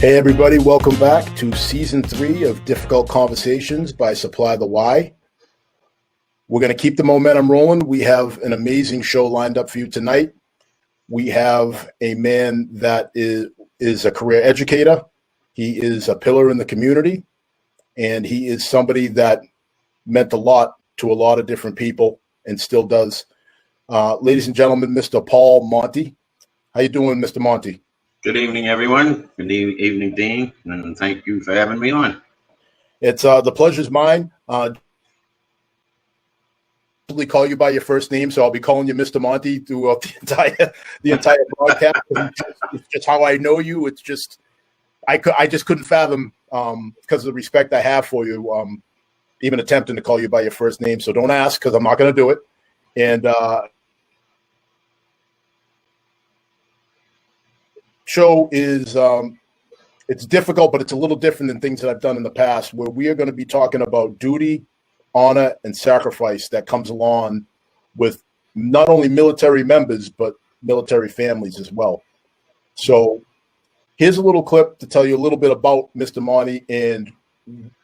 Hey everybody, welcome back to Season 3 of Difficult Conversations by Supply the Why. We're going to keep the momentum rolling. We have an amazing show lined up for you tonight. We have a man that is a career educator. He is a pillar in the community, and he is somebody that meant a lot to a lot of different people and still does. Ladies and gentlemen, Mr. Paul Monti. How you doing, Mr. Monti? Good evening, everyone. Good evening, Dean, and thank you for having me on. It's the pleasure's mine. Call you by your first name, so I'll be calling you Mr. Monti throughout the entire broadcast. It's just how I know you. It's just I just couldn't fathom because of the respect I have for you, even attempting to call you by your first name. So don't ask because I'm not going to do it. And show is it's difficult, but it's a little different than things that I've done in the past, where we are going to be talking about duty, honor, and sacrifice that comes along with not only military members, but military families as well. So here's a little clip to tell you a little bit about Mr. Monti and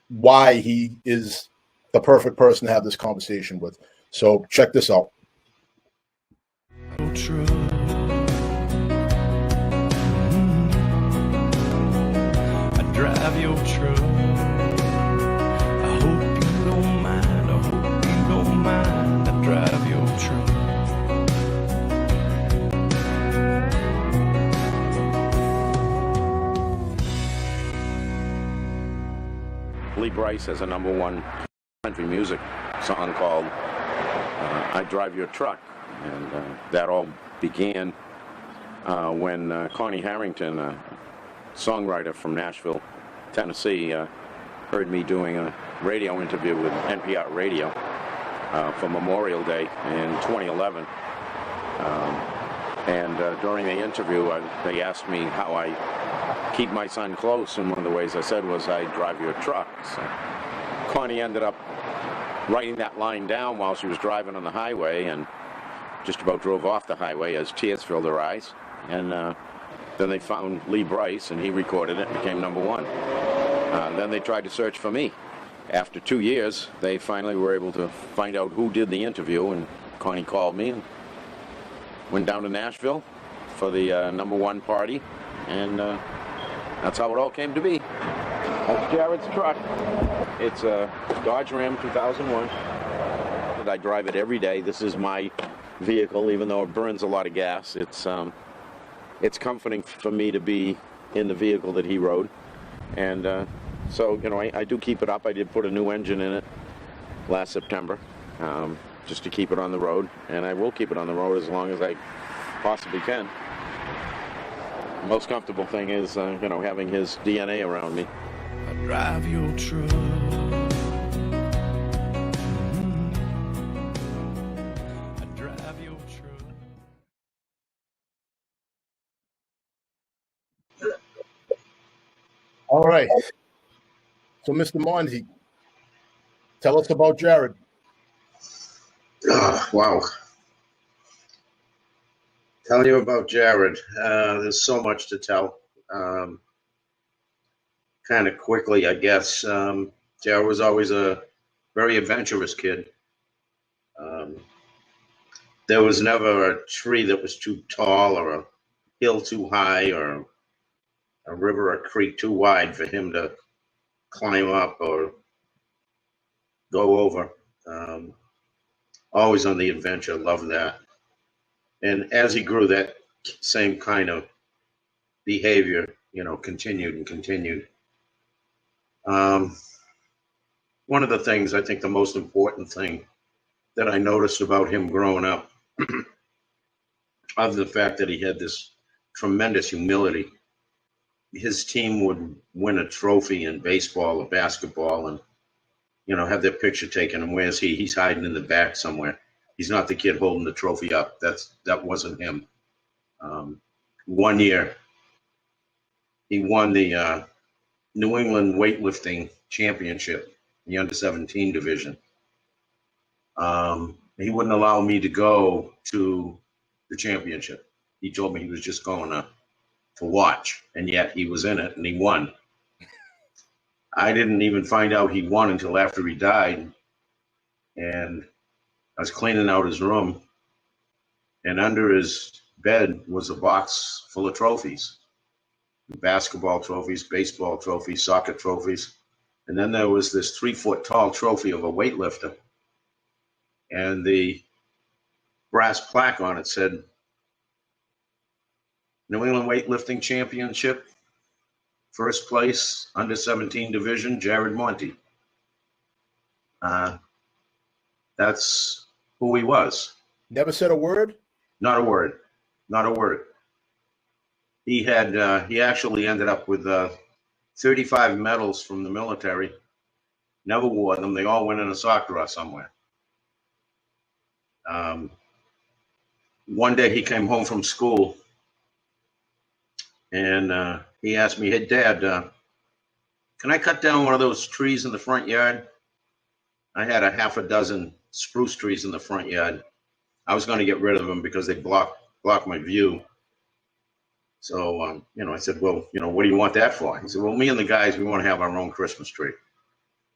why he is the perfect person to have this conversation with. So check this out. True. Drive your truck. I hope you don't mind. I hope you don't mind. I drive your truck. Lee Brice has a #1 country music song called I Drive Your Truck. And that all began when Connie Harrington, songwriter from Nashville, Tennessee, heard me doing a radio interview with NPR Radio for Memorial Day in 2011. During the interview, they asked me how I keep my son close, and one of the ways I said was, I drive your truck. So Connie ended up writing that line down while she was driving on the highway, and just about drove off the highway as tears filled her eyes. And then they found Lee Brice, and he recorded it and became #1. Then they tried to search for me. After 2 years, they finally were able to find out who did the interview, and Connie called me and went down to Nashville for the #1 party, and that's how it all came to be. That's Jared's truck. It's a Dodge Ram 2001. I drive it every day. This is my vehicle, even though it burns a lot of gas. It's comforting for me to be in the vehicle that he rode. And so, you know, I do keep it up. I did put a new engine in it last September, just to keep it on the road. And I will keep it on the road as long as I possibly can. The most comfortable thing is, you know, having his DNA around me. I drive your truck. All right. So, Mr. Monti, tell us about Jared. Wow. Tell you about Jared. There's so much to tell. Kind of quickly, I guess. Jared was always a very adventurous kid. There was never a tree that was too tall or a hill too high or a river or creek too wide for him to climb up or go over. Always on the adventure, loved that. And as he grew, that same kind of behavior, you know, continued and continued. One of the things, I think the most important thing that I noticed about him growing up, other than the fact that he had this tremendous humility, his team would win a trophy in baseball or basketball and, you know, have their picture taken. And where's he? He's hiding in the back somewhere. He's not the kid holding the trophy up. That wasn't him. 1 year, he won the New England weightlifting championship, the under-17 division. He wouldn't allow me to go to the championship. He told me he was just going to to watch, and yet he was in it and he won. I didn't even find out he won until after he died, and I was cleaning out his room, and under his bed was a box full of trophies. Basketball trophies, baseball trophies, soccer trophies. And then there was this 3-foot tall trophy of a weightlifter. And the brass plaque on it said, New England Weightlifting Championship, first place, under 17 division, Jared Monti. That's who he was. Never said a word? Not a word. Not a word. He actually ended up with 35 medals from the military. Never wore them. They all went in a sock drawer somewhere. One day he came home from school and he asked me, "Hey, Dad, can I cut down one of those trees in the front yard?" I had a half a dozen spruce trees in the front yard. I was going to get rid of them because they block my view. So, I said, "Well, what do you want that for?" He said, "Well, me and the guys, we want to have our own Christmas tree."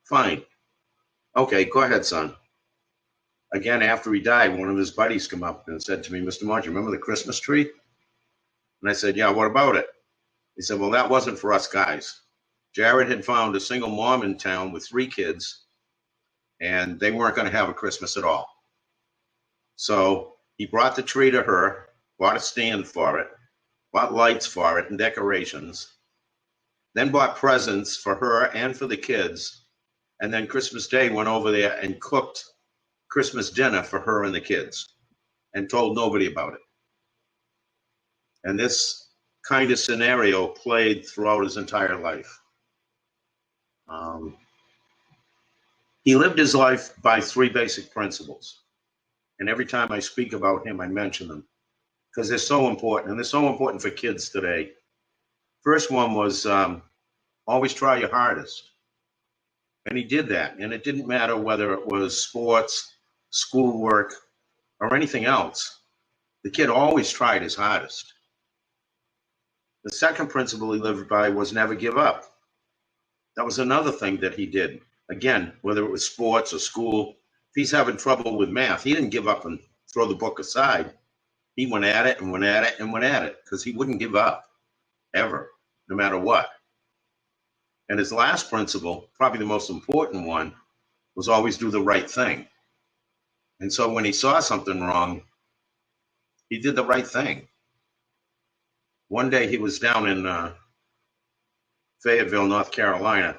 Fine. Okay, go ahead, son. Again, after he died, one of his buddies came up and said to me, "Mr. Monti, remember the Christmas tree?" And I said, "Yeah, what about it?" He said, "Well, that wasn't for us guys. Jared had found a single mom in town with 3 kids, and they weren't going to have a Christmas at all. So he brought the tree to her, bought a stand for it, bought lights for it and decorations, then bought presents for her and for the kids, and then Christmas Day went over there and cooked Christmas dinner for her and the kids and told nobody about it." And this kind of scenario played throughout his entire life. He lived his life by 3 basic principles. And every time I speak about him, I mention them because they're so important, and they're so important for kids today. First one was always try your hardest. And he did that. And it didn't matter whether it was sports, schoolwork, or anything else. The kid always tried his hardest. The second principle he lived by was never give up. That was another thing that he did. Again, whether it was sports or school, if he's having trouble with math, he didn't give up and throw the book aside. He went at it and went at it and went at it because he wouldn't give up, ever, no matter what. And his last principle, probably the most important one, was always do the right thing. And so when he saw something wrong, he did the right thing. One day he was down in Fayetteville, North Carolina,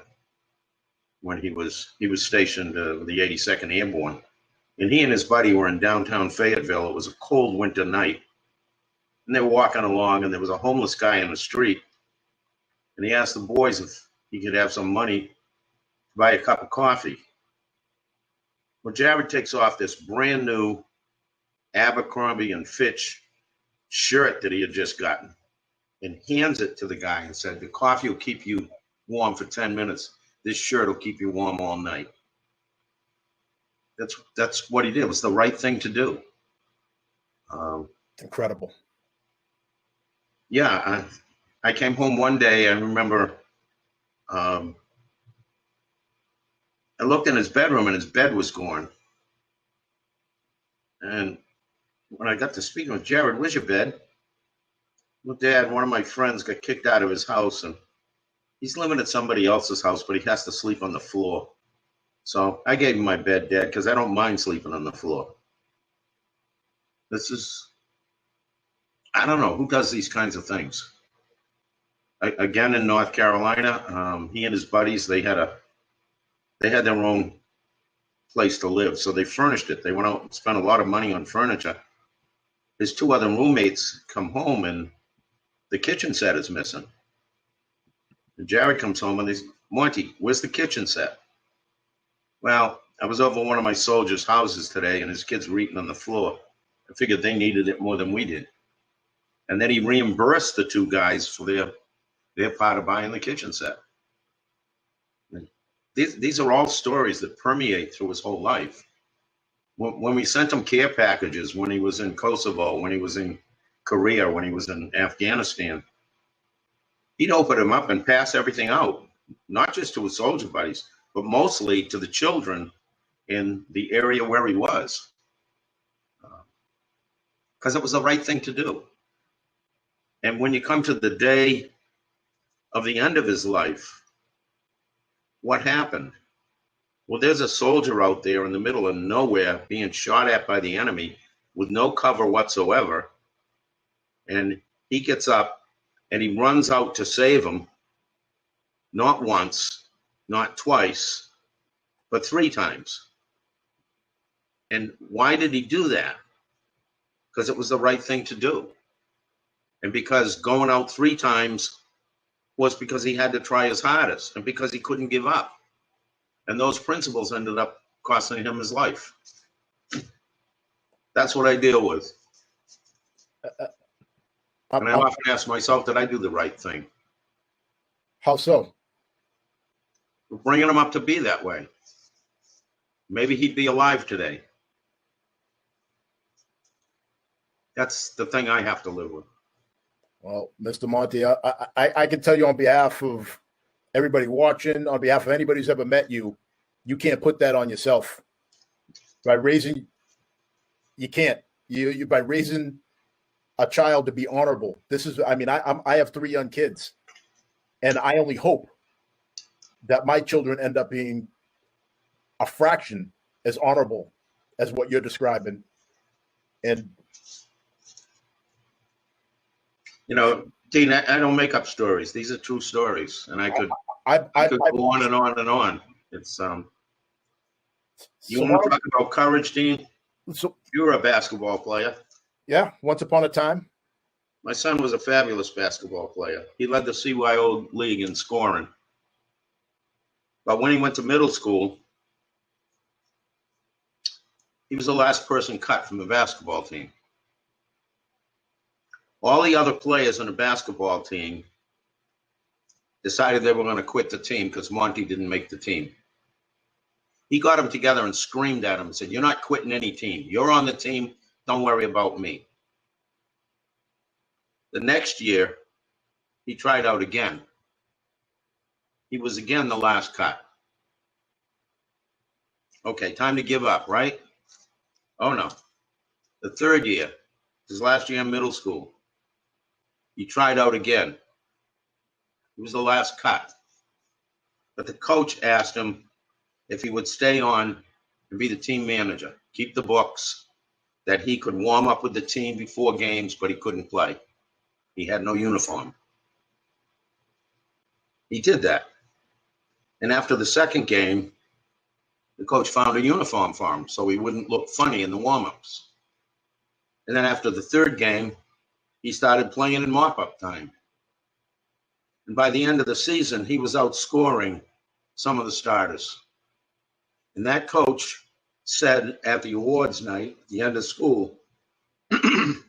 when he was stationed with the 82nd Airborne. And he and his buddy were in downtown Fayetteville. It was a cold winter night. And they were walking along, and there was a homeless guy in the street. And he asked the boys if he could have some money to buy a cup of coffee. Well, Jared takes off this brand new Abercrombie and Fitch shirt that he had just gotten and hands it to the guy and said, "The coffee will keep you warm for 10 minutes. This shirt will keep you warm all night." That's what he did. It was the right thing to do. Incredible. Yeah, I came home one day. I remember I looked in his bedroom and his bed was gone. And when I got to speaking with Jared, "Where's your bed?" "Well, Dad, one of my friends got kicked out of his house and he's living at somebody else's house, but he has to sleep on the floor. So I gave him my bed, Dad, because I don't mind sleeping on the floor." I don't know who does these kinds of things. Again, in North Carolina, he and his buddies, they had their own place to live. So they furnished it. They went out and spent a lot of money on furniture. His 2 other roommates come home and the kitchen set is missing. And Jared comes home and he's, "Monty, where's the kitchen set?" "Well, I was over one of my soldiers' houses today and his kids were eating on the floor. I figured they needed it more than we did." And then he reimbursed the 2 guys for their part of buying the kitchen set. And these are all stories that permeate through his whole life. When we sent him care packages, when he was in Kosovo, when he was in Korea, when he was in Afghanistan, he'd open them up and pass everything out, not just to his soldier buddies, but mostly to the children in the area where he was, because it was the right thing to do. And when you come to the day of the end of his life, what happened? Well, there's a soldier out there in the middle of nowhere being shot at by the enemy with no cover whatsoever. And he gets up and he runs out to save him, not once, not twice, but 3 times. And why did he do that? Because it was the right thing to do. And because going out 3 times was because he had to try his hardest and because he couldn't give up. And those principles ended up costing him his life. That's what I deal with. And I often ask myself, did I do the right thing? How so? We're bringing him up to be that way. Maybe he'd be alive today. That's the thing I have to live with. Well, Mr. Monti, I can tell you on behalf of everybody watching, on behalf of anybody who's ever met you, you can't put that on yourself. By raising, you can't. You by raising a child to be honorable. This is, I mean, I have 3 young kids, and I only hope that my children end up being a fraction as honorable as what you're describing. And you know, Dean, I don't make up stories. These are true stories, and I could go on and on and on. It's you want to talk about courage, Dean? So you were a basketball player. Yeah, once upon a time. My son was a fabulous basketball player. He led the CYO league in scoring. But when he went to middle school, he was the last person cut from the basketball team. All the other players on the basketball team decided they were going to quit the team because Monti didn't make the team. He got them together and screamed at them and said, "You're not quitting any team. You're on the team. Don't worry about me." The next year, he tried out again. He was again the last cut. Okay, time to give up, right? Oh no. The third year, his last year in middle school, he tried out again. He was the last cut. But the coach asked him if he would stay on and be the team manager, keep the books, that he could warm up with the team before games, but he couldn't play. He had no uniform. He did that. And after the second game, the coach found a uniform for him so he wouldn't look funny in the warm-ups. And then after the third game, he started playing in mop-up time. And by the end of the season, he was outscoring some of the starters. And that coach said at the awards night, at the end of school, that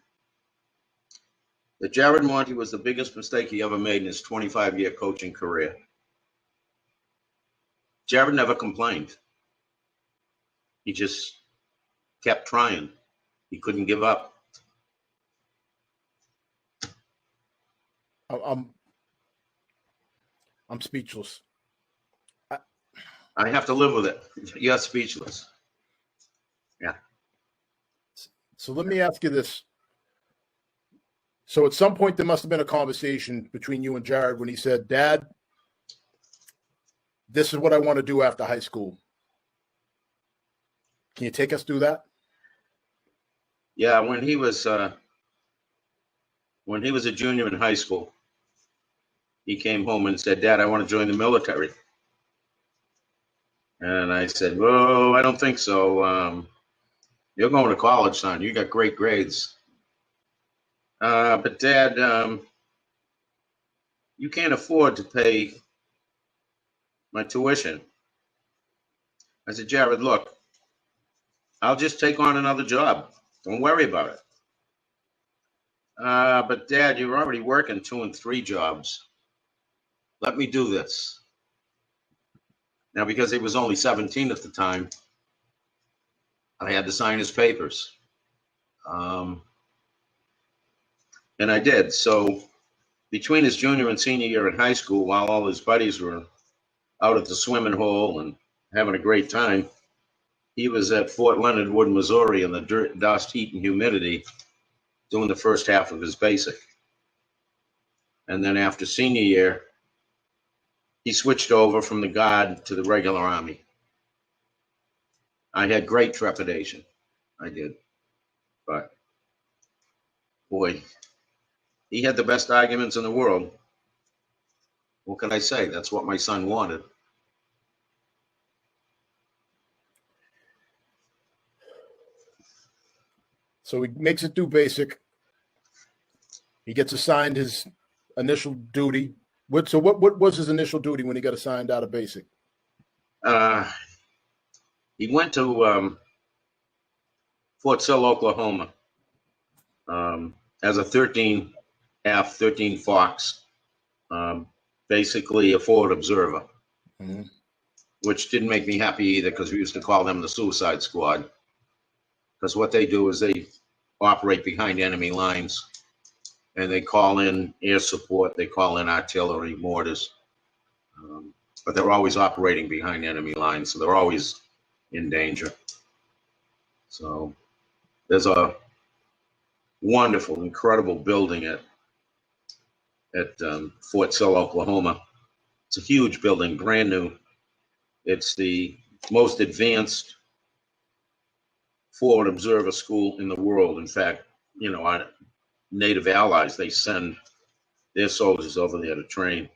Jared Monti was the biggest mistake he ever made in his 25-year coaching career. Jared never complained. He just kept trying. He couldn't give up. I'm speechless. I have to live with it. You're speechless. Yeah. So let me ask you this. So at some point there must have been a conversation between you and Jared when he said, "Dad, this is what I want to do after high school." Can you take us through that? Yeah, when he was a junior in high school, he came home and said, "Dad, I want to join the military." And I said, "Well, I don't think so. You're going to college, son. You got great grades. But Dad, you can't afford to pay my tuition." I said, "Jared, look, I'll just take on another job. Don't worry about it." But Dad, you're already working 2 and 3 jobs. Let me do this. Now, because he was only 17 at the time, I had to sign his papers. And I did. So between his junior and senior year in high school, while all his buddies were out at the swimming hole and having a great time, he was at Fort Leonard Wood, Missouri in the dirt, dust, heat, and humidity doing the first half of his basic. And then after senior year, he switched over from the Guard to the regular Army. I had great trepidation. I did. But, boy, he had the best arguments in the world. What can I say? That's what my son wanted. So he makes it through basic. He gets assigned his initial duty. What was his initial duty when he got assigned out of basic? He went to Fort Sill, Oklahoma, as a 13 Fox, basically a forward observer, which didn't make me happy either, because we used to call them the Suicide Squad, because what they do is they operate behind enemy lines, and they call in air support, they call in artillery, mortars, but they're always operating behind enemy lines, so they're always in danger. So there's a wonderful, incredible building at Fort Sill, Oklahoma. It's a huge building, brand new. It's the most advanced forward observer school in the world. In fact, our native allies, they send their soldiers over there to train.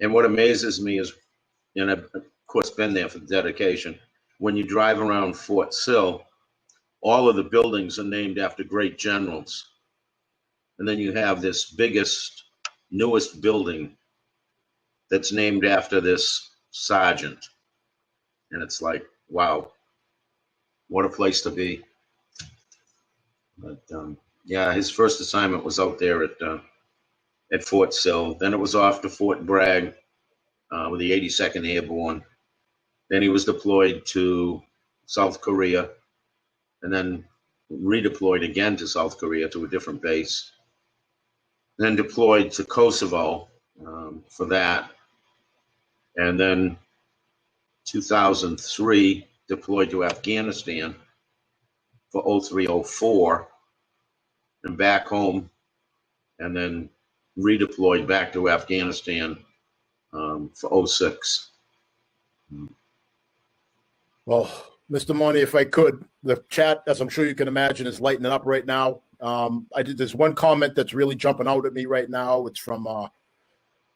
And what amazes me is, and I've of course been there for dedication, when you drive around Fort Sill, all of the buildings are named after great generals. And then you have this biggest, newest building that's named after this sergeant. And it's like, wow, what a place to be. But yeah, his first assignment was out there at Fort Sill. Then it was off to Fort Bragg with the 82nd Airborne. Then he was deployed to South Korea, and then redeployed again to South Korea to a different base. Then deployed to Kosovo for that. And then 2003, deployed to Afghanistan for 03-04, and back home, and then redeployed back to Afghanistan for 06. Well, Mr. Monti, if I could, the chat, as I'm sure you can imagine, is lighting up right now. There's one comment that's really jumping out at me right now. It's from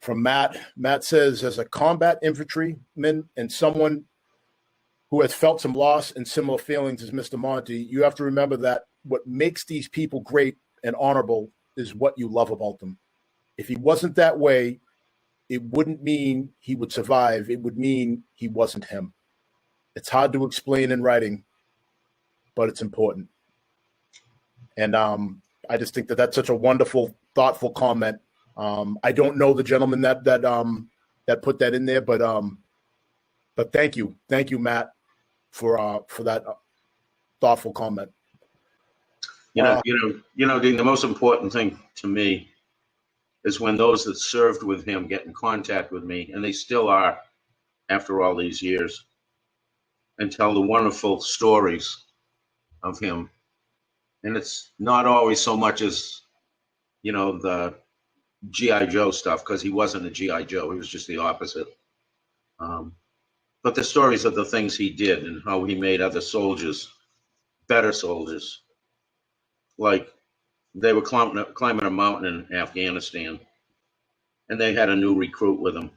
Matt. Matt says, as a combat infantryman and someone who has felt some loss and similar feelings as Mr. Monti, you have to remember that what makes these people great and honorable is what you love about them. If he wasn't that way, it wouldn't mean he would survive. It would mean he wasn't him. It's hard to explain in writing, but it's important. And I just think that that's such a wonderful, thoughtful comment. I don't know the gentleman that put that in there, but thank you, Matt, for that thoughtful comment. Dean, the most important thing to me is when those that served with him get in contact with me, and they still are after all these years, and tell the wonderful stories of him. And it's not always so much as, the G.I. Joe stuff, because he wasn't a G.I. Joe. He was just the opposite. But the stories of the things he did and how he made other soldiers better soldiers. Like they were climbing a mountain in Afghanistan, and they had a new recruit with them.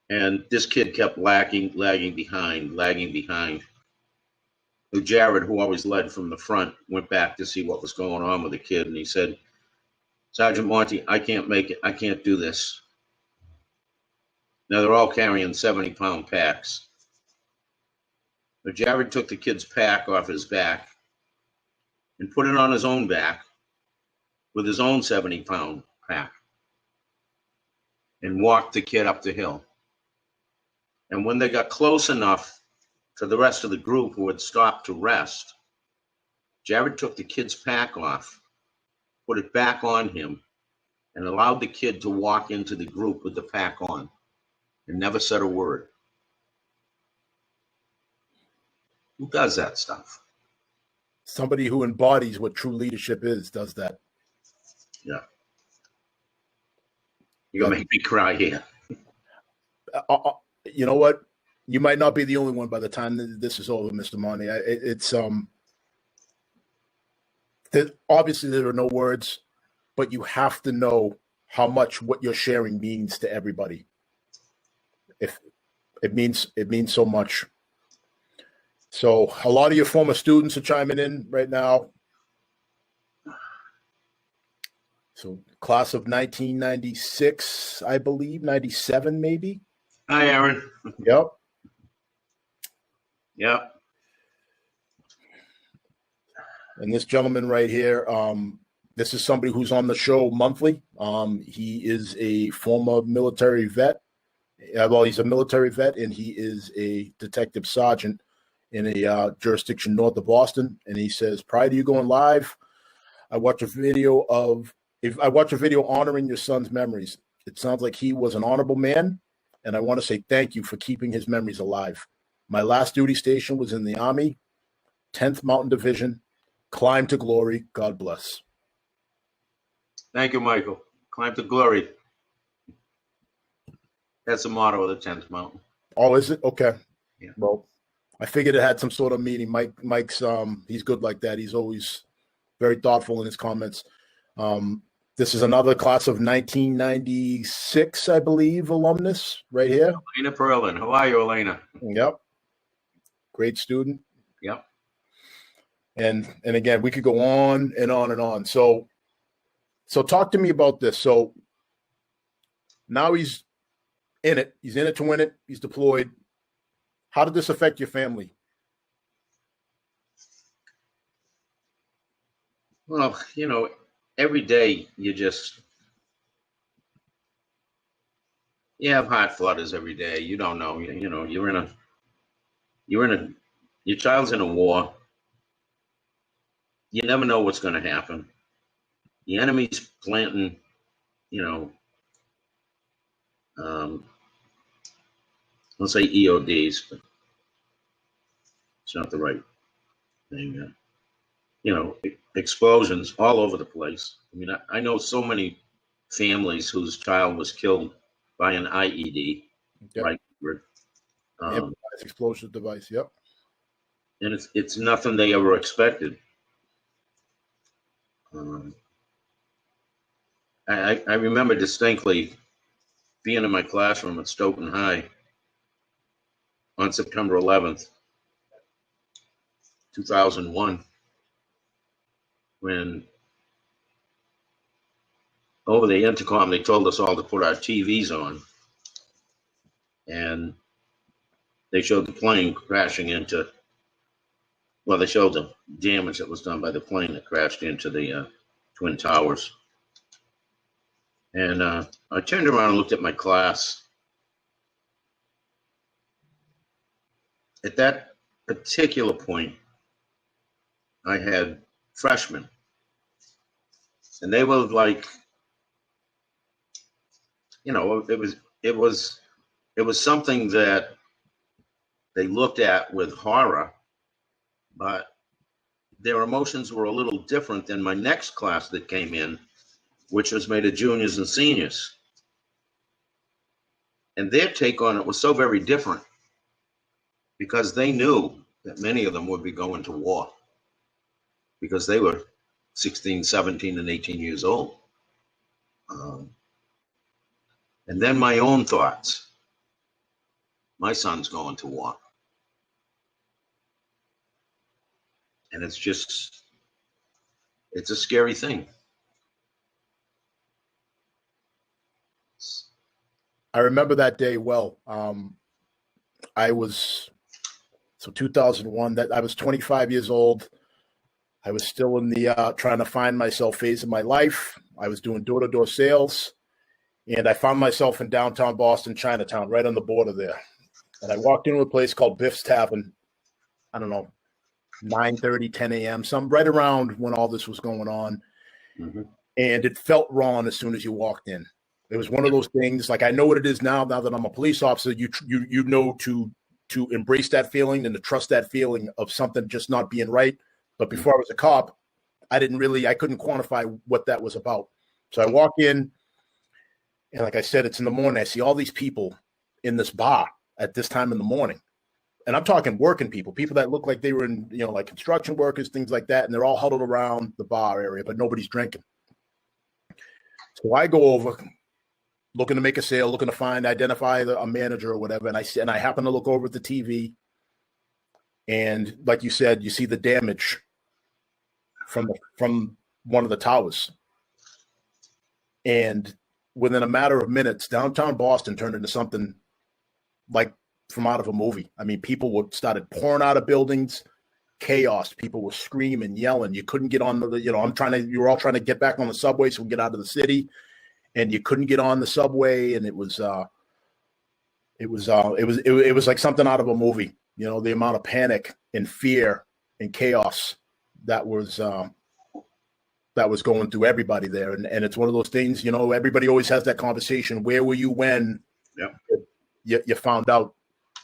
And this kid kept lagging behind. Jared, who always led from the front, went back to see what was going on with the kid, and he said, Sergeant Monti, I can't make it. I can't do this. Now they're all carrying 70-pound packs. But Jared took the kid's pack off his back and put it on his own back with his own 70-pound pack and walked the kid up the hill. And when they got close enough to the rest of the group who had stopped to rest, Jared took the kid's pack off put it back on him, and allowed the kid to walk into the group with the pack on and never said a word. Who does that stuff? Somebody who embodies what true leadership is does that. Yeah. You're going to make me cry here. You know what? You might not be the only one by the time this is over, Mr. Monti. Obviously there are no words, but you have to know how much what you're sharing means to everybody. If it means so much. So a lot of your former students are chiming in right now. So class of 1996, I believe, 97 maybe. Hi, Aaron. Yep. Yep. And this gentleman right here, this is somebody who's on the show monthly. He is a former military vet. Well, he's a military vet, and he is a detective sergeant in a jurisdiction north of Boston. And he says, prior to you going live, I watched a video honoring your son's memories. It sounds like he was an honorable man, and I want to say thank you for keeping his memories alive. My last duty station was in the Army, 10th Mountain Division. Climb to glory. God bless. Thank you, Michael. Climb to glory. That's the motto of the 10th Mountain. Oh, is it? Okay. Yeah. Well, I figured it had some sort of meaning. Mike's he's good like that. He's always very thoughtful in his comments. This is another class of 1996, I believe, alumnus right here. Elena Perlin. How are you, Elena? Yep. Great student. Yep. And again, we could go on and on and on. So talk to me about this. So now he's in it. He's in it to win it. He's deployed. How did this affect your family? Well, every day you have hot flutters every day. You don't know. Your child's in a war. You never know what's going to happen. The enemy's planting, let's say EODs, but it's not the right thing. Explosions all over the place. I mean, I know so many families whose child was killed by an IED, Yep. right? Explosive device. Yep. And it's nothing they ever expected. I remember distinctly being in my classroom at Stoughton High on September 11th, 2001, when over the intercom they told us all to put our TVs on, and they showed the plane crashing into, well, they showed the damage that was done by the plane that crashed into the Twin Towers. And I turned around and looked at my class. At that particular point, I had freshmen, and they were like, it was something that they looked at with horror, but their emotions were a little different than my next class that came in, which was made of juniors and seniors. And their take on it was so very different, because they knew that many of them would be going to war, because they were 16, 17, and 18 years old. And then my own thoughts. My son's going to war. And it's a scary thing. I remember that day well. I was 2001. That I was 25 years old. I was still in the trying to find myself phase of my life. I was doing door-to-door sales, and I found myself in downtown Boston, Chinatown, right on the border there. And I walked into a place called Biff's Tavern. I don't know, 9:30, 10 a.m., some right around when all this was going on. Mhm. And it felt wrong as soon as you walked in. It was one of those things, like I know what it is now that I'm a police officer, you know to embrace that feeling and to trust that feeling of something just not being right. But before I was a cop, I couldn't quantify what that was about. So I walk in, and like I said, it's in the morning. I see all these people in this bar at this time in the morning. And I'm talking working people that look like they were in, like construction workers, things like that. And they're all huddled around the bar area, but nobody's drinking. So I go over looking to make a sale, looking to identify a manager or whatever. And I happen to look over at the TV. And like you said, you see the damage from one of the towers. And within a matter of minutes, downtown Boston turned into something like from out of a movie. I mean, people started pouring out of buildings, chaos. People were screaming, yelling. You couldn't get on you were all trying to get back on the subway so we get out of the city, and you couldn't get on the subway. And it was like something out of a movie. The amount of panic and fear and chaos that was going through everybody there. And it's one of those things, everybody always has that conversation. Where were you when you found out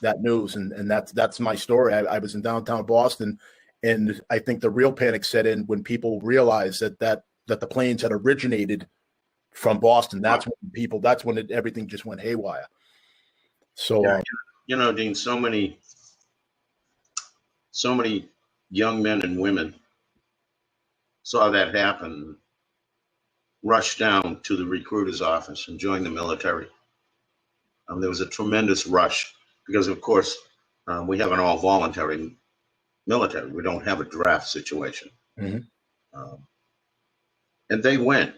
that news? And that's my story. I was in downtown Boston, and I think the real panic set in when people realized that the planes had originated from Boston. That's when everything just went haywire. So, Dean, so many young men and women saw that happen, rushed down to the recruiter's office and joined the military. There was a tremendous rush because, of course, we have an all-voluntary military. We don't have a draft situation. Mm-hmm. And they went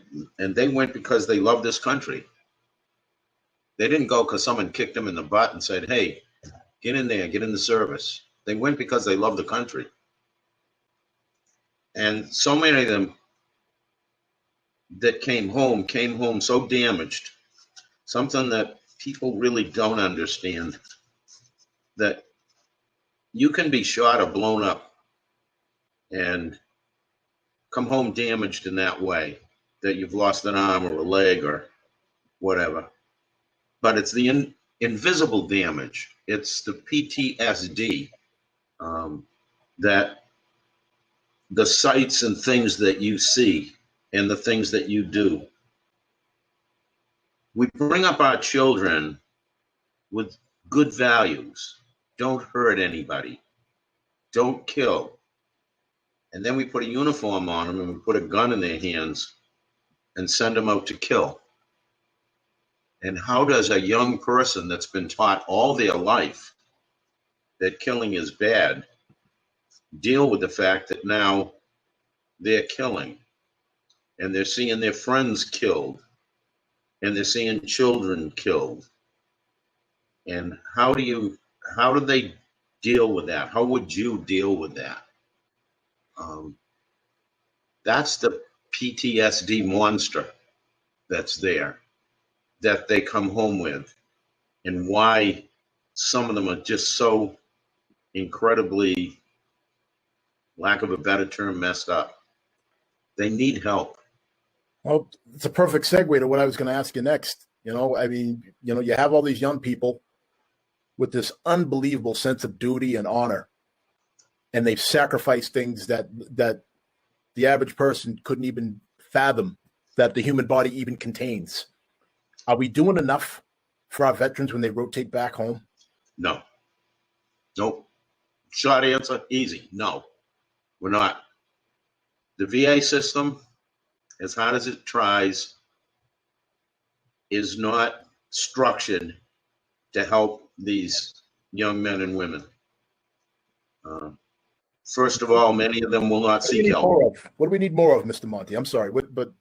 because they love this country. They didn't go because someone kicked them in the butt and said, hey, get in there, get in the service. They went because they love the country. And so many of them that came home so damaged, something that people really don't understand, that you can be shot or blown up and come home damaged in that way, that you've lost an arm or a leg or whatever. But it's the invisible damage. It's the PTSD, that the sights and things that you see and the things that you do. We bring up our children with good values. Don't hurt anybody. Don't kill. And then we put a uniform on them and we put a gun in their hands and send them out to kill. And how does a young person that's been taught all their life that killing is bad deal with the fact that now they're killing and they're seeing their friends killed and they're seeing children killed? And how do they deal with that? How would you deal with that? That's the PTSD monster that's there, that they come home with, and why some of them are just so incredibly, lack of a better term, messed up. They need help. Well, it's a perfect segue to what I was going to ask you next. You have all these young people with this unbelievable sense of duty and honor, and they've sacrificed things that the average person couldn't even fathom that the human body even contains. Are we doing enough for our veterans when they rotate back home? No. Nope. Short answer, easy. No, we're not. The VA system, as hard as it tries, is not structured to help these young men and women. First of all, many of them will not seek help. What do we need more of, Mr. Monti? I'm sorry, but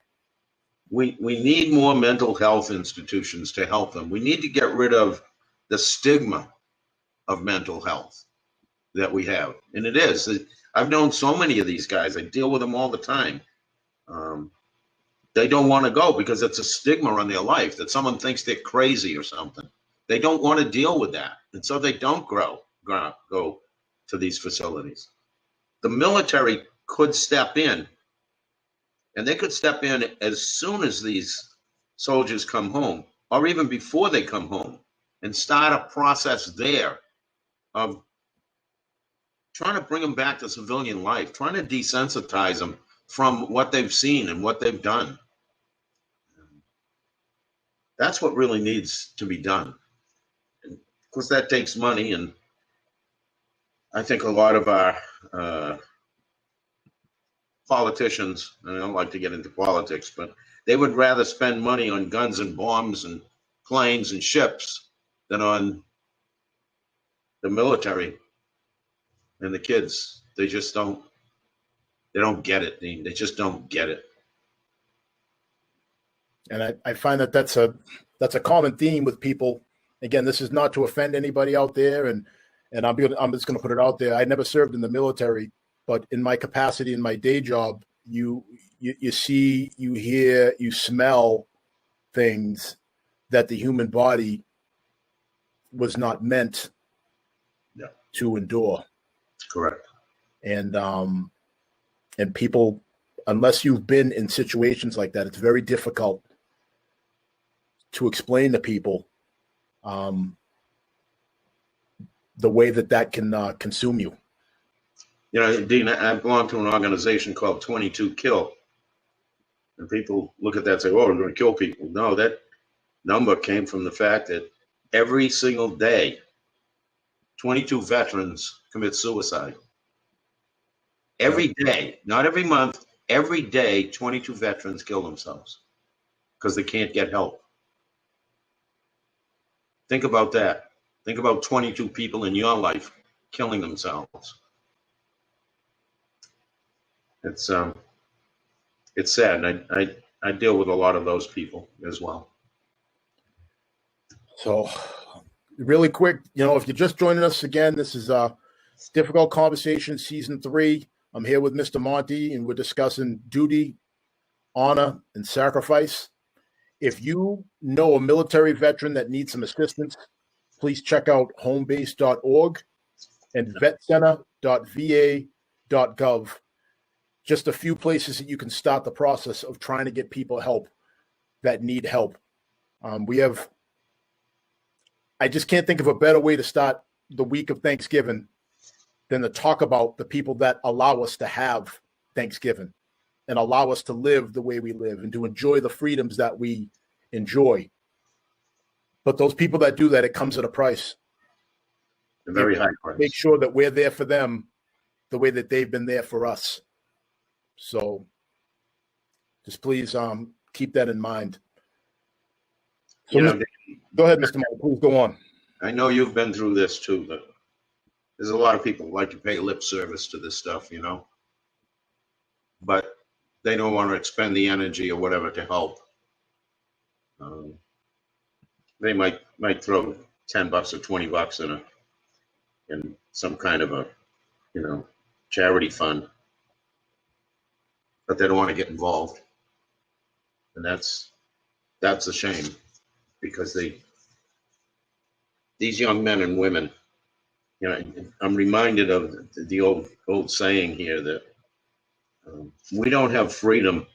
we need more mental health institutions to help them. We need to get rid of the stigma of mental health that we have. And it is. I've known so many of these guys. I deal with them all the time. They don't want to go because it's a stigma on their life that someone thinks they're crazy or something. They don't want to deal with that. And so they don't go to these facilities. The military could step in And they could step in as soon as these soldiers come home, or even before they come home, and start a process there of trying to bring them back to civilian life, trying to desensitize them from what they've seen and what they've done. That's what really needs to be done. And of course, that takes money, and I think a lot of our politicians, and I don't like to get into politics, but they would rather spend money on guns and bombs and planes and ships than on the military and the kids. They just don't get it. They just don't get it. And I find that that's a common theme with people. Again, this is not to offend anybody out there, and I'm just going to put it out there. I never served in the military, but in my capacity in my day job, you see, you hear, you smell things that the human body was not meant to endure. Correct. And people, unless you've been in situations like that, it's very difficult to explain to people the way that can consume you. You know, Dean, I belong to an organization called 22 Kill. And people look at that and say, oh, we're going to kill people. No, that number came from the fact that every single day, 22 veterans commit suicide. Every day, not every month, every day, 22 veterans kill themselves because they can't get help. Think about that. Think about 22 people in your life killing themselves. It's sad, and I deal with a lot of those people as well. So, really quick, if you're just joining us again, this is Difficult Conversation Season 3. I'm here with Mr. Monti, and we're discussing duty, honor, and sacrifice. If you know a military veteran that needs some assistance, please check out homebase.org and vetcenter.va.gov. Just a few places that you can start the process of trying to get people help that need help. I just can't think of a better way to start the week of Thanksgiving than to talk about the people that allow us to have Thanksgiving and allow us to live the way we live and to enjoy the freedoms that we enjoy. But those people that do that, it comes at a price. A very high price. Make sure that we're there for them the way that they've been there for us. So just please keep that in mind. So go ahead, Mr. Monti, please go on. I know you've been through this too, but there's a lot of people who like to pay lip service to this stuff, but they don't want to expend the energy or whatever to help. They might throw $10 or $20 in some kind of a charity fund, but they don't want to get involved, and that's a shame, because these young men and women, I'm reminded of the old saying here that we don't have freedom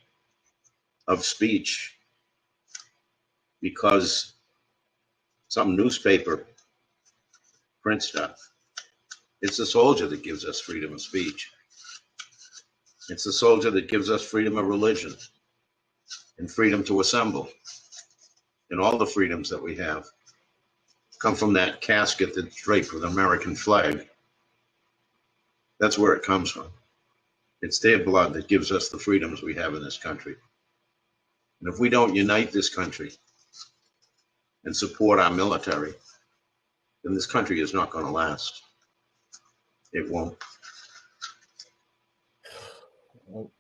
of speech because some newspaper prints stuff. It's the soldier that gives us freedom of speech. It's the soldier that gives us freedom of religion and freedom to assemble. And all the freedoms that we have come from that casket that's draped with an American flag. That's where it comes from. It's their blood that gives us the freedoms we have in this country. And if we don't unite this country and support our military, then this country is not going to last. It won't. Well,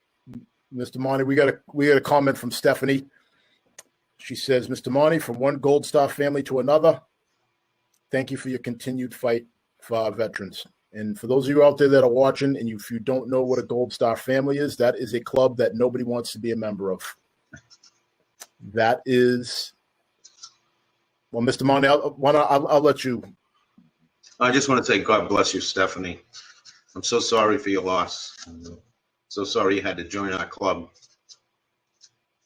Mr. Monti, we got a comment from Stephanie. She says, Mr. Monti, from one Gold Star family to another, thank you for your continued fight for our veterans. And for those of you out there that are watching, and if you don't know what a Gold Star family is, that is a club that nobody wants to be a member of. That is, well, Mr. Monti, I'll let you. I just want to say God bless you, Stephanie. I'm so sorry for your loss. I'm so sorry you had to join our club.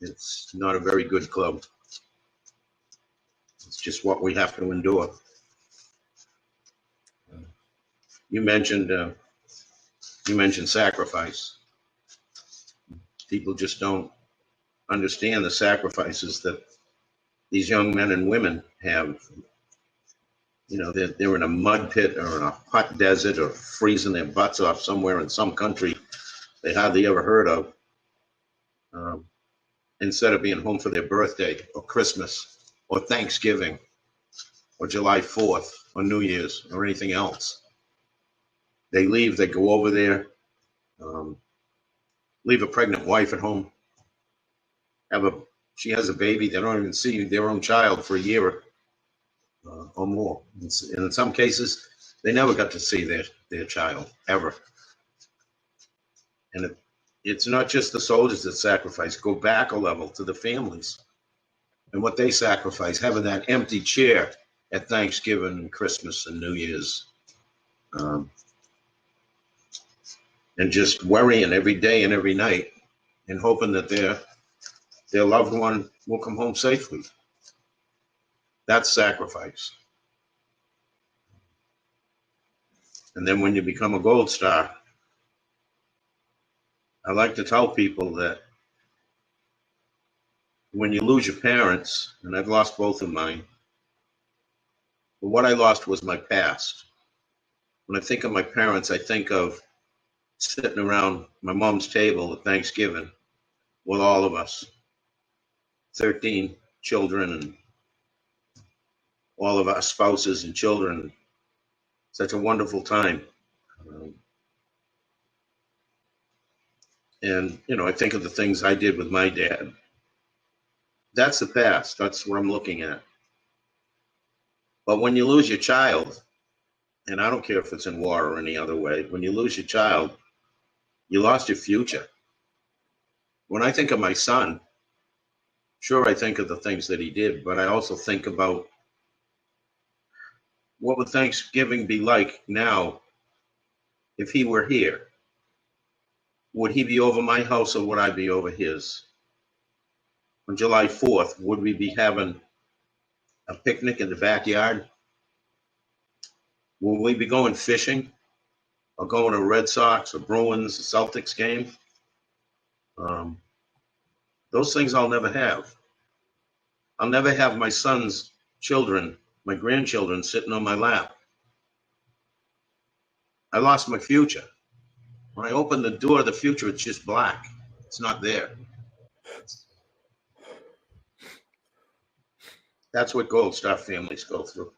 It's not a very good club. It's just what we have to endure. You mentioned sacrifice. People just don't understand the sacrifices that these young men and women have. You know, they're in a mud pit or in a hot desert or freezing their butts off somewhere in some country they hardly ever heard of, instead of being home for their birthday or Christmas or Thanksgiving or July 4th or New Year's or anything else. They leave, they go over there, leave a pregnant wife at home, she has a baby, they don't even see their own child for a year or more. And in some cases, they never got to see their child, ever. And it's not just the soldiers that sacrifice. Go back a level to the families and what they sacrifice, having that empty chair at Thanksgiving and Christmas and New Year's. And just worrying every day and every night and hoping that their loved one will come home safely. That's sacrifice. And then when you become a gold star, I like to tell people that when you lose your parents, and I've lost both of mine, but what I lost was my past. When I think of my parents, I think of sitting around my mom's table at Thanksgiving with all of us, 13 children and all of our spouses and children. Such a wonderful time. And, you know, I think of the things I did with my dad. That's the past. That's what I'm looking at. But when you lose your child, and I don't care if it's in war or any other way, when you lose your child, you lost your future. When I think of my son, sure, I think of the things that he did, but I also think about what would Thanksgiving be like now if he were here? Would he be over my house or would I be over his? On July 4th, would we be having a picnic in the backyard? Will we be going fishing or going to a Red Sox or Bruins or Celtics game? Those things I'll never have. I'll never have my son's children, my grandchildren sitting on my lap. I lost my future. When I open the door of the future, it's just black. It's not there. That's what Gold Star families go through.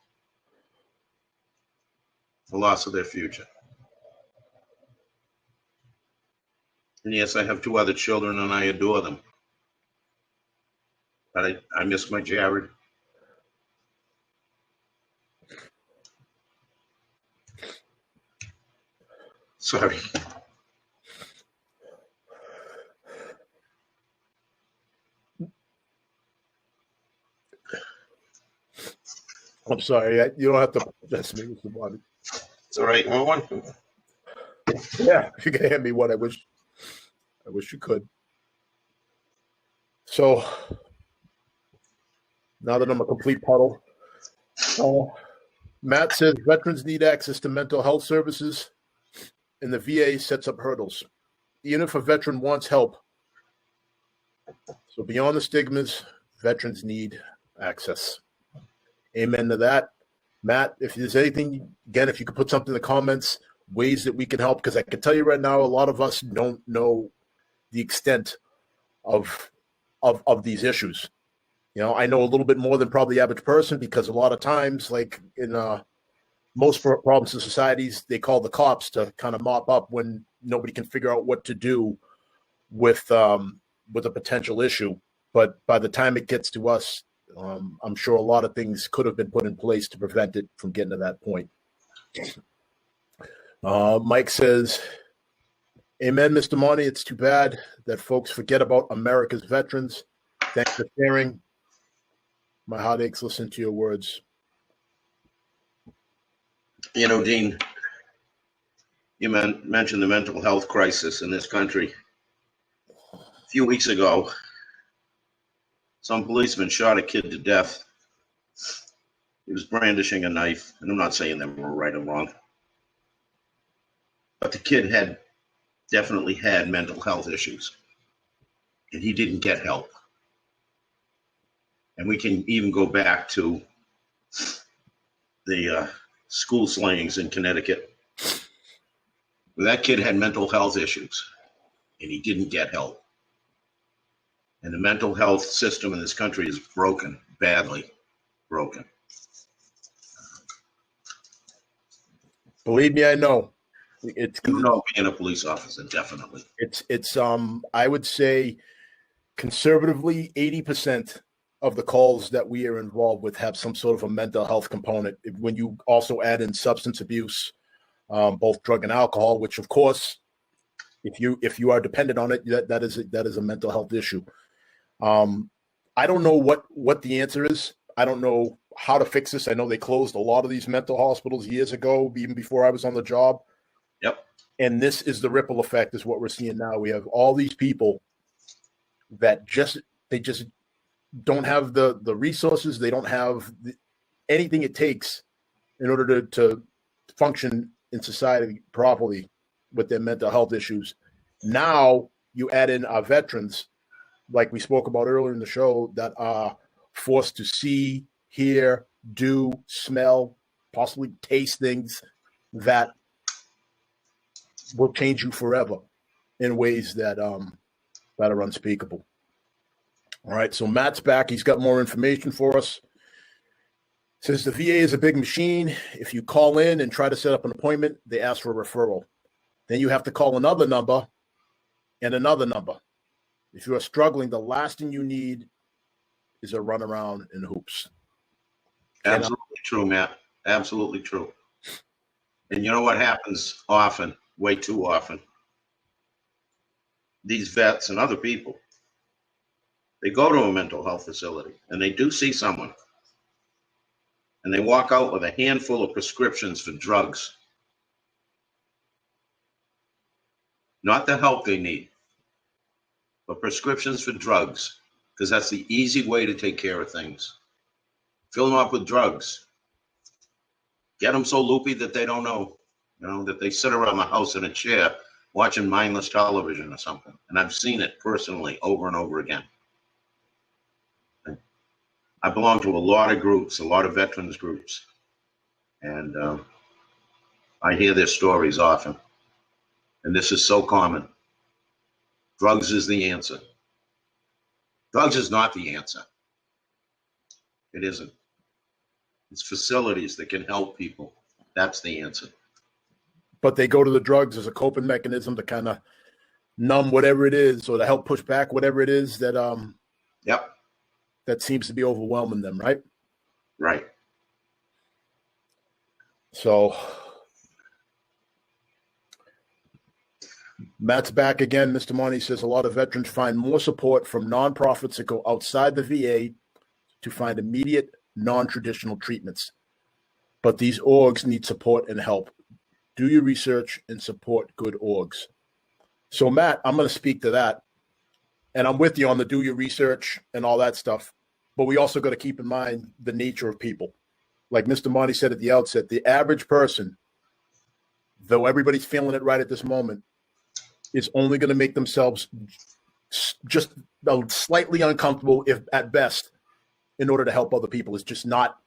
The loss of their future. And yes, I have 2 other children and I adore them. But I miss my Jared. Sorry. I'm sorry. You don't have to apologize to me, Mr. Monti. It's all right. Well, Yeah, if you can hand me one, I wish you could. So now that I'm a complete puddle, Matt says veterans need access to mental health services, and the VA sets up hurdles, even if a veteran wants help. So beyond the stigmas, veterans need access. Amen to that. Matt, if there's anything, again, if you could put something in the comments, ways that we can help, because I can tell you right now, a lot of us don't know the extent of these issues. You know, I know a little bit more than probably the average person, because a lot of times, like in most problems in societies, they call the cops to kind of mop up when nobody can figure out what to do with a potential issue. But by the time it gets to us, I'm sure a lot of things could have been put in place to prevent it from getting to that point. Mike says, amen, Mr. Monti. It's too bad that folks forget about America's veterans. Thanks for sharing. My heart aches listening to your words. you know, Dean, you mentioned the mental health crisis in this country. A few weeks ago, Some policeman shot a kid to death. He was brandishing a knife, and I'm not saying they were right or wrong, but the kid had definitely had mental health issues, and he didn't get help. And we can even go back to the school slayings in Connecticut, where that kid had mental health issues, and he didn't get help. And the mental health system in this country is broken, badly broken. Believe me, I know. It's You know, being a police officer, definitely. it's I would say conservatively 80% of the calls that we are involved with have some sort of a mental health component. When you also add in substance abuse, both drug and alcohol, which of course, if you are dependent on it, that is a mental health issue. I don't know what the answer is. I don't know how to fix this. I know they closed a lot of these mental hospitals years ago, even before I was on the job. Yep. And this is the ripple effect is what we're seeing now. We have all these people that just don't have the resources. They don't have anything it takes in order to function in society properly with their mental health issues. Now you add in our veterans, like we spoke about earlier in the show, that are forced to see, hear, do, smell, possibly taste things that will change you forever in ways that are unspeakable. All right, so Matt's back. He's got more information for us. Says the VA is a big machine. If you call in and try to set up an appointment, they ask for a referral. Then you have to call another number and another number. If you are struggling, the last thing you need is a runaround in hoops. Absolutely true, Matt. Absolutely true. And you know what happens often, way too often? These vets and other people, they go to a mental health facility and they do see someone. And they walk out with a handful of prescriptions for drugs. Not the help they need, but prescriptions for drugs, because that's the easy way to take care of things. Fill them up with drugs. Get them so loopy that they don't know, that they sit around the house in a chair watching mindless television or something. And I've seen it personally over and over again. I belong to a lot of groups, a lot of veterans groups, and I hear their stories often. And this is so common. Drugs is the answer. Drugs is not the answer. It isn't. It's facilities that can help people. That's the answer. But they go to the drugs as a coping mechanism to kind of numb whatever it is, or to help push back whatever it is that Yep. that seems to be overwhelming them, right? Right. So Matt's back again. Mr. Monti says a lot of veterans find more support from nonprofits that go outside the VA to find immediate, non-traditional treatments. But these orgs need support and help. Do your research and support good orgs. So, Matt, I'm going to speak to that. And I'm with you on the do your research and all that stuff. But we also got to keep in mind the nature of people. Like Mr. Monti said at the outset, the average person, though everybody's feeling it right at this moment, is only going to make themselves just slightly uncomfortable, if at best, in order to help other people. It's just not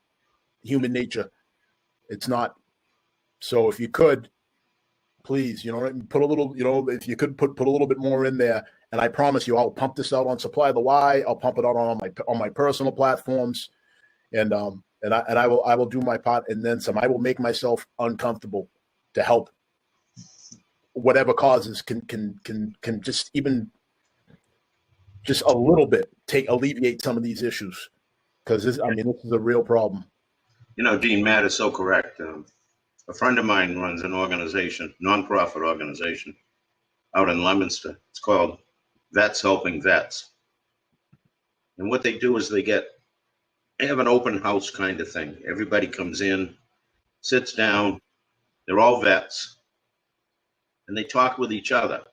human nature. It's not. So if you could, please, put a little, if you could put a little bit more in there. And I promise you, I'll pump this out on Supply the Why. I'll pump it out on my personal platforms, and I will do my part and then some. I will make myself uncomfortable to help whatever causes can just even just a little bit alleviate some of these issues, because this is a real problem. Dean, Matt is so correct. A friend of mine runs an organization, nonprofit organization, out in Leominster. It's called Vets Helping Vets. And what they do is they have an open house kind of thing. Everybody comes in, sits down, they're all vets, and they talk with each other.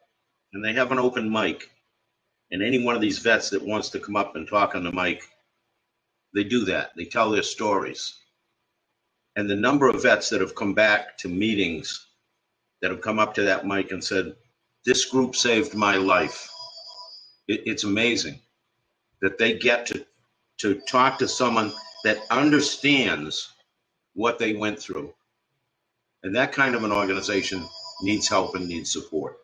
And they have an open mic. And any one of these vets that wants to come up and talk on the mic, they do that. They tell their stories. And the number of vets that have come back to meetings that have come up to that mic and said, this group saved my life. It's amazing that they get to talk to someone that understands what they went through. And that kind of an organization needs help and needs support.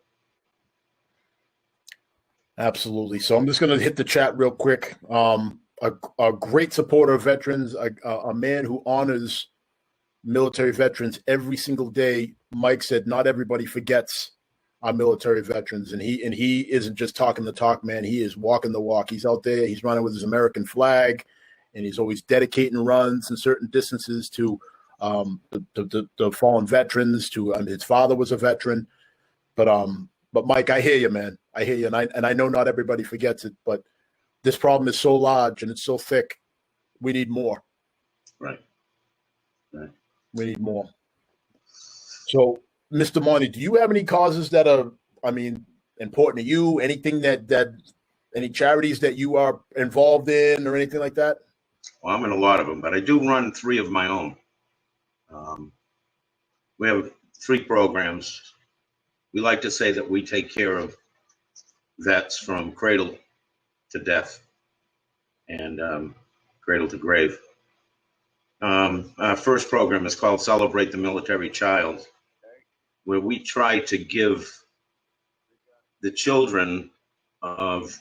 Absolutely. So I'm just going to hit the chat real quick. A great supporter of veterans, a man who honors military veterans every single day. Mike said, not everybody forgets our military veterans. And he isn't just talking the talk, man. He is walking the walk. He's out there. He's running with his American flag, and he's always dedicating runs in certain distances to the fallen veterans. His father was a veteran. But Mike, I hear you, man. I hear you. And I know not everybody forgets it, but this problem is so large and it's so thick. We need more. Right. We need more. So, Mr. Monti, do you have any causes that are, important to you? Anything that any charities that you are involved in or anything like that? Well, I'm in a lot of them, but I do run 3 of my own. We have 3 programs. We like to say that we take care of vets from cradle to death and cradle to grave. Our first program is called Celebrate the Military Child, where we try to give the children of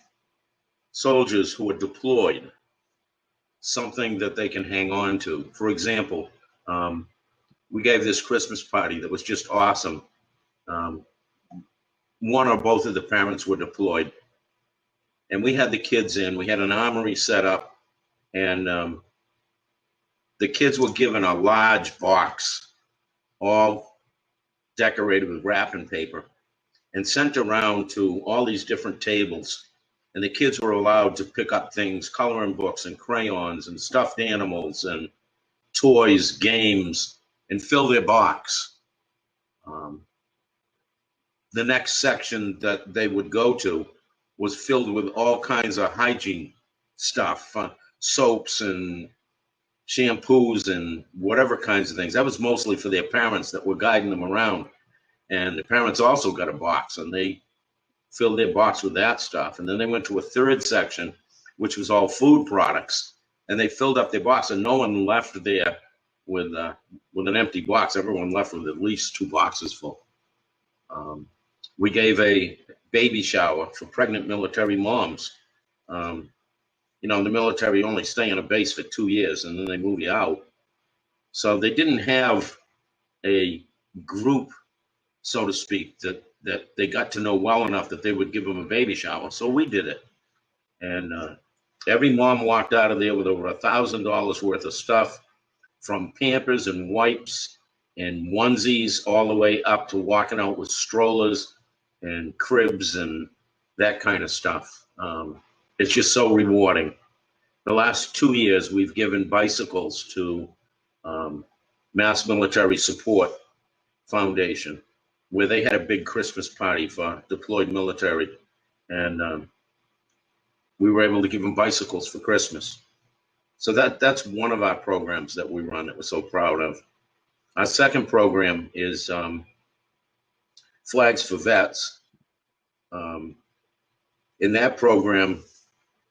soldiers who are deployed something that they can hang on to. For example, we gave this Christmas party that was just awesome. One or both of the parents were deployed, and we had the kids in. We had an armory set up, and the kids were given a large box, all decorated with wrapping paper, and sent around to all these different tables. And the kids were allowed to pick up things, coloring books and crayons and stuffed animals and toys, games, and fill their box. The next section that they would go to was filled with all kinds of hygiene stuff, soaps and shampoos and whatever kinds of things. That was mostly for their parents that were guiding them around. And the parents also got a box, and they filled their box with that stuff. And then they went to a third section, which was all food products, and they filled up their box, and no one left there with an empty box. Everyone left with at least 2 boxes full. We gave a baby shower for pregnant military moms. The military only stay in a base for 2 years, and then they move you out. So they didn't have a group, so to speak, that they got to know well enough that they would give them a baby shower. So we did it. And every mom walked out of there with over $1,000 worth of stuff, from Pampers and wipes and onesies all the way up to walking out with strollers and cribs and that kind of stuff. It's just so rewarding. The last 2 years, we've given bicycles to Mass Military Support Foundation, where they had a big Christmas party for deployed military. And we were able to give them bicycles for Christmas. So that's one of our programs that we run that we're so proud of. Our second program is Flags for Vets. In that program,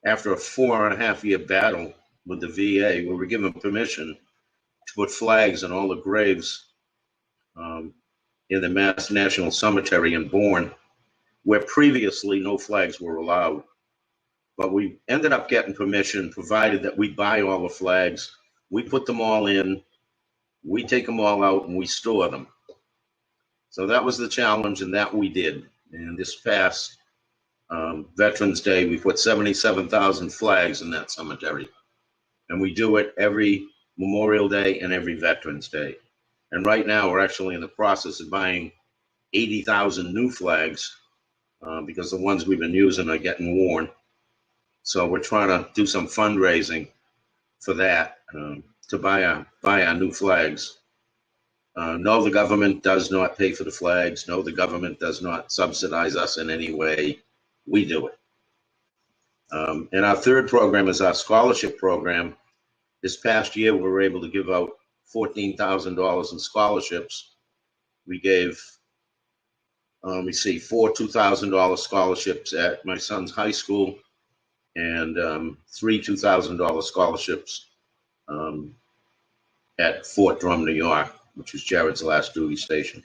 after a 4.5-year battle with the VA, we were given permission to put flags on all the graves in the Mass National Cemetery in Bourne, where previously no flags were allowed. But we ended up getting permission, provided that we buy all the flags, we put them all in, we take them all out, and we store them. So that was the challenge, and that we did. And this past Veterans Day, we put 77,000 flags in that cemetery. And we do it every Memorial Day and every Veterans Day. And right now, we're actually in the process of buying 80,000 new flags because the ones we've been using are getting worn. So we're trying to do some fundraising for that to buy our new flags. No, the government does not pay for the flags. No, the government does not subsidize us in any way. We do it. And our third program is our scholarship program. This past year, we were able to give out $14,000 in scholarships. We gave, four $2,000 scholarships at my son's high school and three $2,000 scholarships at Fort Drum, New York, which was Jared's last duty station.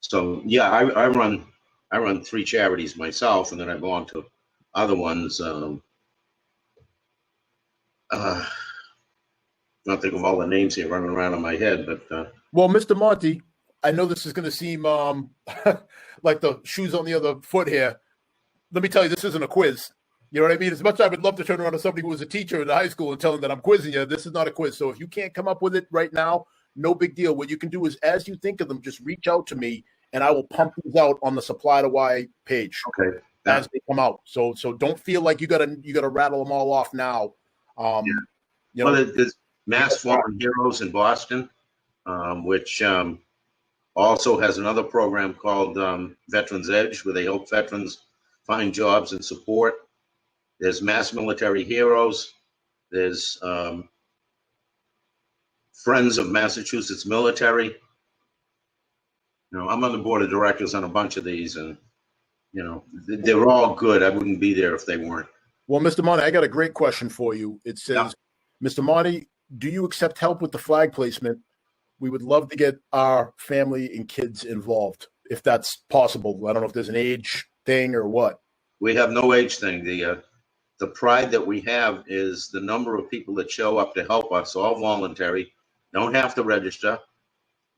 So yeah, I run three charities myself, and then I belong to other ones. Not think of all the names here running around in my head, but well, Mr. Monti, I know this is going to seem like the shoes on the other foot here. Let me tell you, this isn't a quiz. You know what I mean? As much as I would love to turn around to somebody who was a teacher in high school and tell them that I'm quizzing you, this is not a quiz. So if you can't come up with it right now, no big deal. What you can do is, as you think of them, just reach out to me, and I will pump these out on the Supply to Y page as they come out. So don't feel like you gotta rattle them all off now. You know, well, there's Mass Fallen Heroes in Boston, which also has another program called Veterans Edge, where they help veterans find jobs and support. There's Mass Military Heroes. There's Friends of Massachusetts Military. You know, I'm on the board of directors on a bunch of these, and you know, they're all good. I wouldn't be there if they weren't. Well, Mr. Monti, I got a great question for you. It says, Mr. Monti, do you accept help with the flag placement? We would love to get our family and kids involved, if that's possible. I don't know if there's an age thing or what. We have no age thing. The pride that we have is the number of people that show up to help us, all voluntary, don't have to register.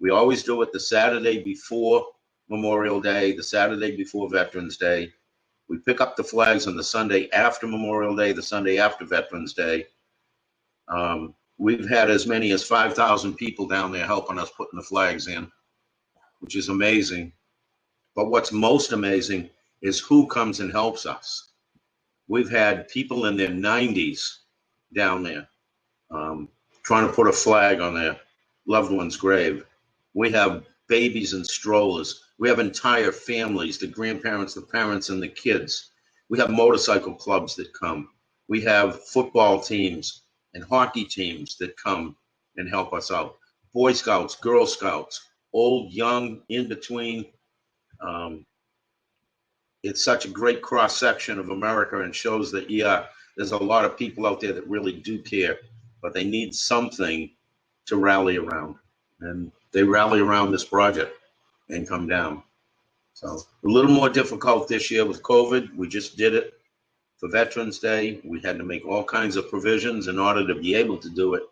We always do it the Saturday before Memorial Day, the Saturday before Veterans Day. We pick up the flags on the Sunday after Memorial Day, the Sunday after Veterans Day. We've had as many as 5,000 people down there helping us putting the flags in, which is amazing. But what's most amazing is who comes and helps us. We've had people in their 90s down there trying to put a flag on their loved one's grave. We have babies in strollers. We have entire families, the grandparents, the parents, and the kids. We have motorcycle clubs that come. We have football teams and hockey teams that come and help us out. Boy Scouts, Girl Scouts, old, young, in between. It's such a great cross section of America, and shows that, yeah, there's a lot of people out there that really do care, but they need something to rally around. And they rally around this project and come down. So a little more difficult this year with COVID. We just did it for Veterans Day. We had to make all kinds of provisions in order to be able to do it.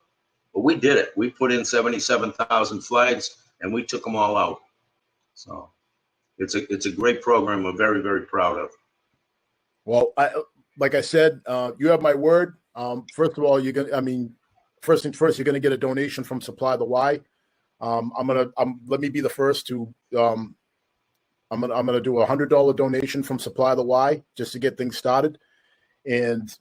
But we did it. We put in 77,000 flags, and we took them all out. So it's a great program. We're very, very proud of. Well, like I said, you have my word. First of all, first things first, you're gonna get a donation from Supply the Y. Let me be the first to. I'm gonna do a $100 donation from Supply the Y just to get things started, and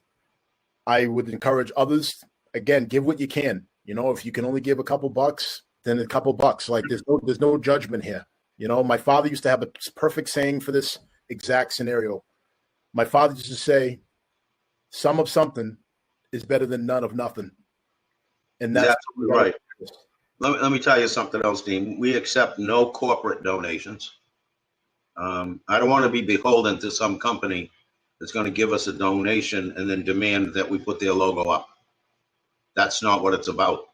I would encourage others. Again, give what you can. You know, if you can only give a couple bucks, then a couple bucks. Like there's no judgment here. You know, my father used to have a perfect saying for this exact scenario. My father used to say, "Some of something is better than none of nothing," and that's absolutely right. Let me tell you something else, Dean. We accept no corporate donations. I don't want to be beholden to some company that's going to give us a donation and then demand that we put their logo up. That's not what it's about.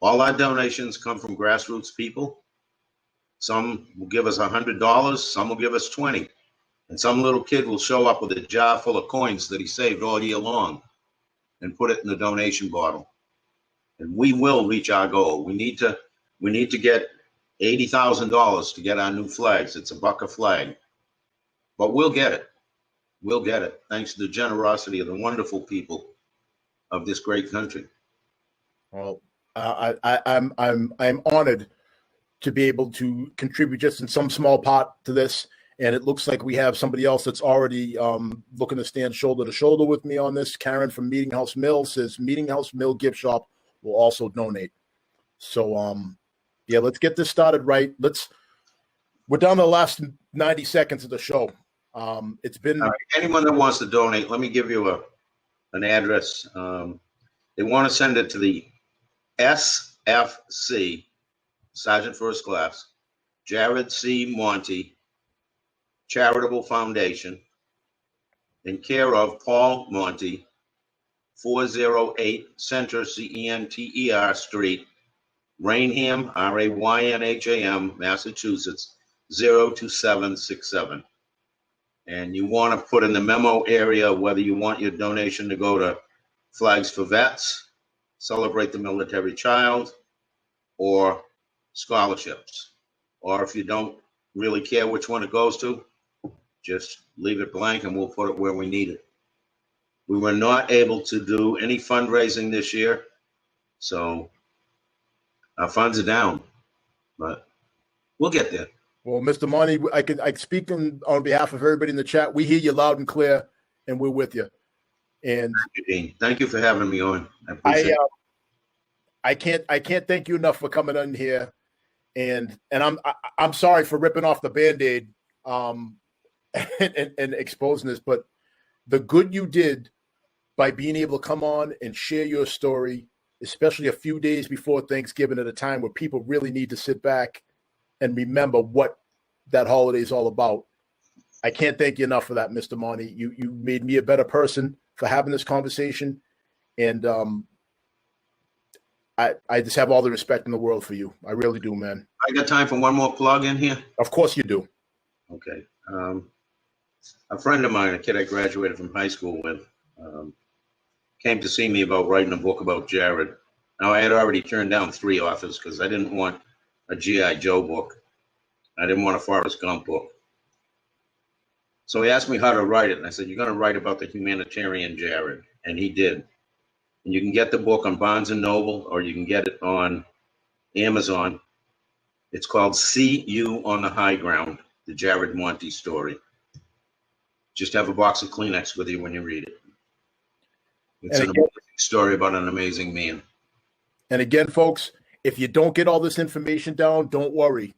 All our donations come from grassroots people. Some will give us $100, some will give us 20. And some little kid will show up with a jar full of coins that he saved all year long and put it in the donation bottle. And we will reach our goal. We need to get $80,000 to get our new flags. It's $1 a flag, but we'll get it. We'll get it, thanks to the generosity of the wonderful people of this great country. Well, I'm honored to be able to contribute just in some small part to this. And it looks like we have somebody else that's already looking to stand shoulder to shoulder with me on this. Karen from Meeting House Mill says Meeting House Mill Gift Shop will also donate. So, yeah, let's get this started right. We're down to the last 90 seconds of the show. It's been All right. Anyone that wants to donate, let me give you an address. They want to send it to the SFC, Sergeant First Class, Jared C. Monti, Charitable Foundation, in care of Paul Monti, 408 Center, Center Street, Raynham, Raynham, Massachusetts, 02767. And you want to put in the memo area whether you want your donation to go to Flags for Vets, Celebrate the Military Child, or scholarships. Or if you don't really care which one it goes to, just leave it blank and we'll put it where we need it. We were not able to do any fundraising this year, so our funds are down, but we'll get there. Well, Mr. Monti, I speak on behalf of everybody in the chat. We hear you loud and clear, and we're with you. And Thank you, Dean. Thank you for having me on. I appreciate it. I can't thank you enough for coming on here. And I'm sorry for ripping off the Band-Aid and exposing this, but the good you did by being able to come on and share your story, especially a few days before Thanksgiving at a time where people really need to sit back and remember what that holiday is all about. I can't thank you enough for that, Mr. Monti. You made me a better person for having this conversation. And I just have all the respect in the world for you. I really do, man. I got time for one more plug in here? Of course you do. Okay. A friend of mine, a kid I graduated from high school with, came to see me about writing a book about Jared. Now, I had already turned down 3 authors because I didn't want a G.I. Joe book. I didn't want a Forrest Gump book. So he asked me how to write it, and I said, you're going to write about the humanitarian Jared, and he did. And you can get the book on Barnes & Noble, or you can get it on Amazon. It's called See You on the High Ground, the Jared Monti story. Just have a box of Kleenex with you when you read it. It's an amazing story about an amazing man. And again, folks, if you don't get all this information down, don't worry.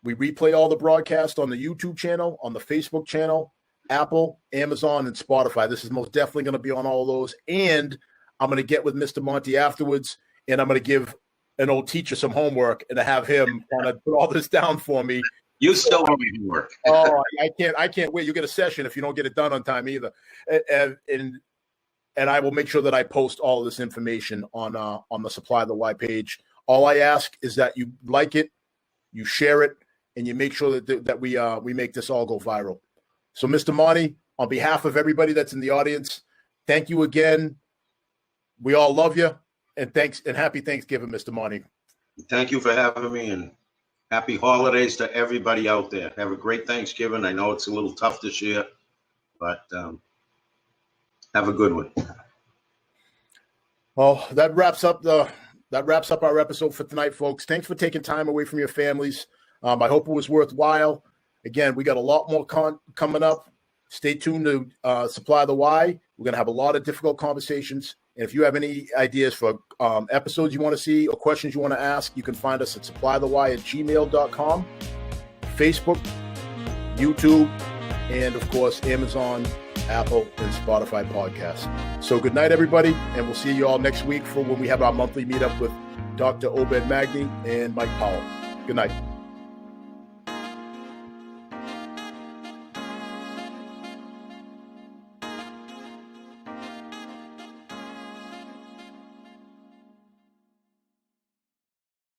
We replay all the broadcasts on the YouTube channel, on the Facebook channel, Apple, Amazon, and Spotify. This is most definitely going to be on all of those. And I'm going to get with Mr. Monti afterwards, and I'm going to give an old teacher some homework and to have him kind of put all this down for me. You still owe me work. Oh, I can't wait. You get a session if you don't get it done on time either. And I will make sure that I post all of this information on the Supply the Why page. All I ask is that you like it, you share it, and you make sure that we make this all go viral. So, Mr. Monti, on behalf of everybody that's in the audience, thank you again. We all love you, and thanks and happy Thanksgiving, Mr. Monti. Thank you for having me, and happy holidays to everybody out there. Have a great Thanksgiving. I know it's a little tough this year, but have a good one. Well, that wraps up our episode for tonight, folks. Thanks for taking time away from your families. I hope it was worthwhile. Again, we got a lot more coming up. Stay tuned to Supply the Why. We're going to have a lot of difficult conversations. And if you have any ideas for episodes you want to see or questions you want to ask, you can find us at supplythewhy@gmail.com, Facebook, YouTube, and, of course, Amazon, Apple, and Spotify podcasts. So good night, everybody, and we'll see you all next week for when we have our monthly meetup with Dr. Obed Magni and Mike Powell. Good night.